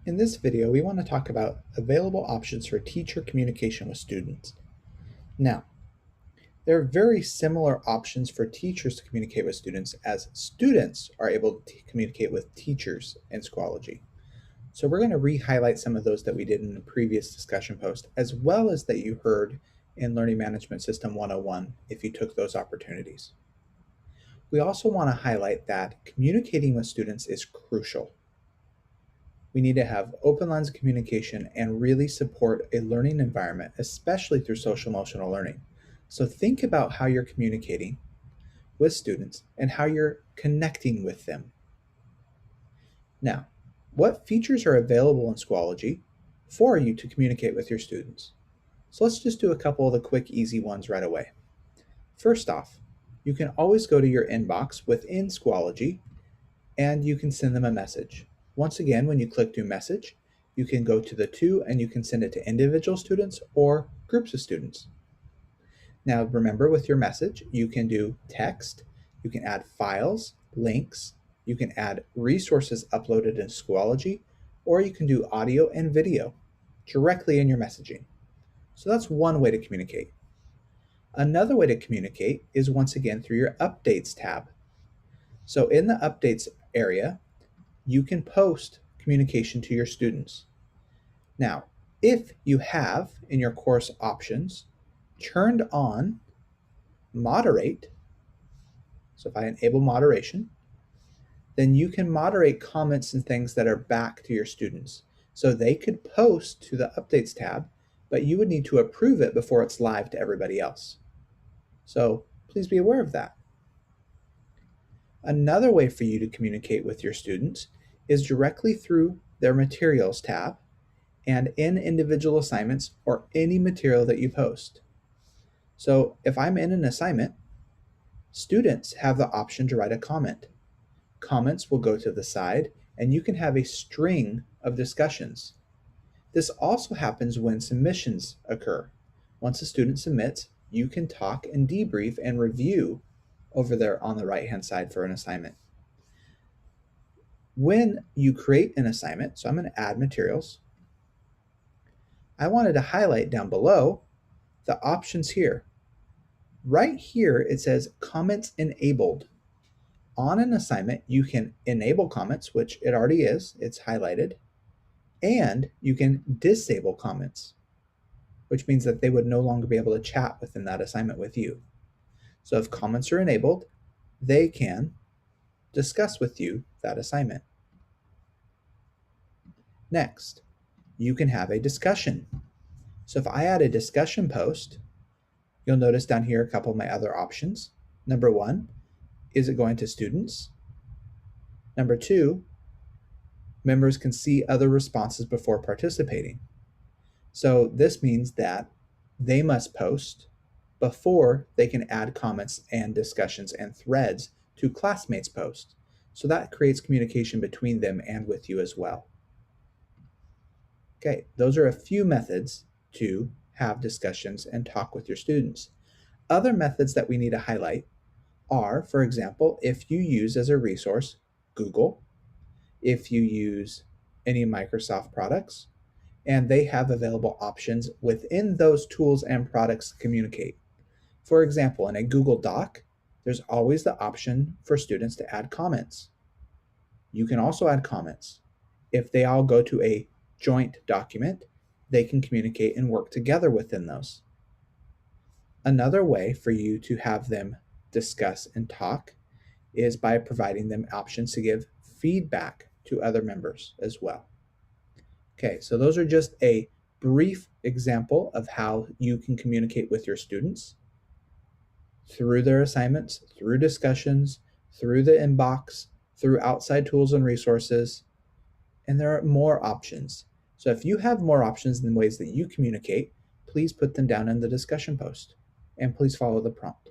In this video, we want to talk about available options for teacher communication with students. Now, there are very similar options for teachers to communicate with students as students are able to communicate with teachers in Schoology. So we're going to re-highlight some of those that we did in the previous discussion post, as well as that you heard in Learning Management System 101 if you took those opportunities. We also want to highlight that communicating with students is crucial. We need to have open lines of communication and really support a learning environment, especially through social emotional learning. So think about how you're communicating with students and how you're connecting with them. Now, what features are available in Schoology for you to communicate with your students? So let's just do a couple of the quick, easy ones right away. First off, you can always go to your inbox within Schoology and you can send them a message. Once again, when you click do message, you can go to the to and you can send it to individual students or groups of students. Now remember, with your message, you can do text, you can add files, links, you can add resources uploaded in Schoology, or you can do audio and video directly in your messaging. So that's one way to communicate. Another way to communicate is once again through your updates tab. So in the updates area, you can post communication to your students. Now, if you have in your course options turned on moderate, so if I enable moderation, then you can moderate comments and things that are back to your students. So they could post to the updates tab, but you would need to approve it before it's live to everybody else. So please be aware of that. Another way for you to communicate with your students is directly through their materials tab and in individual assignments or any material that you post. So if I'm in an assignment, students have the option to write a comment. Comments will go to the side and you can have a string of discussions. This also happens when submissions occur. Once a student submits, you can talk and debrief and review over there on the right-hand side for an assignment. When you create an assignment, so I'm going to add materials, I wanted to highlight down below the options here. Right here, it says comments enabled. On an assignment, you can enable comments, which it already is, it's highlighted, and you can disable comments, which means that they would no longer be able to chat within that assignment with you. So if comments are enabled, they can discuss with you that assignment. Next, you can have a discussion. So if I add a discussion post, you'll notice down here a couple of my other options. Number one, is it going to students? Number two, members can see other responses before participating. So this means that they must post before they can add comments and discussions and threads to classmates' posts. So that creates communication between them and with you as well. Okay, those are a few methods to have discussions and talk with your students. Other methods that we need to highlight are, for example, if you use as a resource Google, if you use any Microsoft products, and they have available options within those tools and products to communicate. For example, in a Google Doc, there's always the option for students to add comments. You can also add comments. If they all go to a joint document, they can communicate and work together within those. Another way for you to have them discuss and talk is by providing them options to give feedback to other members as well. Okay, so those are just a brief example of how you can communicate with your students through their assignments, through discussions, through the inbox, through outside tools and resources, and there are more options. So if you have more options in ways that you communicate, please put them down in the discussion post, and please follow the prompt.